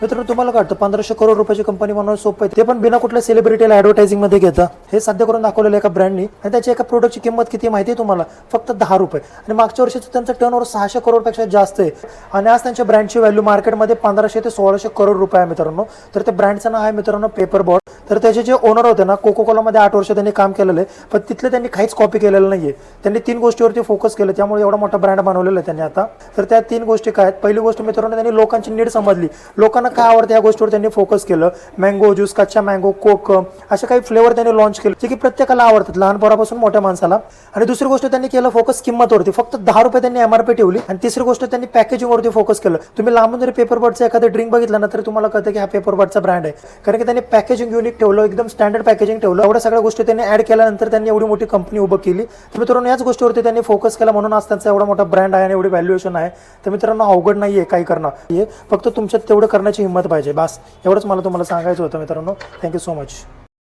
मित्रांनो तुम्हाला काय वाटतं 1500 करोड रुपयाची कंपनी बनवणं सोपं आहे, ते पण बिना कुठल्या सेलिब्रिटीला ऍडव्हर्टायझिंग मध्ये घेता. हे साध्य करून दाखवलेलं एका ब्रँडनी. आणि त्याच्या एका प्रोडक्टची किंमत किती माहिती आहे तुम्हाला? फक्त 10 रुपये. आणि मागच्या वर्षीचं त्यांचं टर्नओव्हर 600 करोड पेक्षा जास्त आहे. आणि आज त्यांच्या ब्रँडची व्हॅल्यू मार्केटमध्ये 1500 ते 1600 करोड रुपये आहे मित्रांनो. तर त्या ब्रँडचं नाव आहे मित्रांनो पेपर बॉट. तर त्याचे जे ओनर होते ना, कोको कोलामध्ये 8 वर्ष त्यांनी काम केलेलं आहे, पण तिथलं त्यांनी काहीच कॉपी केलेलं नाहीये. त्यांनी 3 गोष्टीवरती फोकस केलं, त्यामुळे एवढा मोठा ब्रँड बनवलेला आहे त्यांनी आता. तर त्या 3 गोष्टी काय आहेत? पहिली गोष्ट मित्रांनो, त्यांनी लोकांची नीड समजली, लोकांना काय आवडतं या गोष्टीवर त्यांनी फोकस केलं. मँगो ज्यूस, कच्चा मँगो, कोक असे काही फ्लेवर त्यांनी लॉन्च केले जे की प्रत्येकाला आवडतात, लहान पोरापासून मोठ्या माणसाला. आणि दुसरी गोष्ट त्यांनी केलं फोकस किंमतवरती. फक्त 10 रुपये त्यांनी एमआरपी ठेवली. आणि तिसरी गोष्ट त्यांनी पॅकेजिंगवरती फोकस केलं. तुम्ही लांबून जरी पेपर बॉटचं एखादं ड्रिंक बघितलं ना, तर तुम्हाला कळतं की हा पेपर बॉटचा ब्रँड आहे, कारण की त्यांनी पॅकेजिंग युनिक ठेवलं, एकदम स्टँडर्ड पॅकेजिंग ठेवलं. एवढ्या सगळ्या गोष्टी त्यांनी ऍड केल्यानंतर त्यांनी एवढी मोठी कंपनी उभं केली. तर मित्रांनो याच गोष्टीवरती त्यांनी फोकस केला, म्हणून आज त्यांचा एवढा मोठा ब्रँड आहे आणि एवढी व्हॅल्युएशन आहे. तर मित्रांनो अवघड नाहीये काही करणं, हे फक्त तुमच्यात तेवढं करण्याची हिंमत पाहिजे. बस एवढंच मला तुम्हाला सांगायचं होतं मित्रांनो. Thank you so much.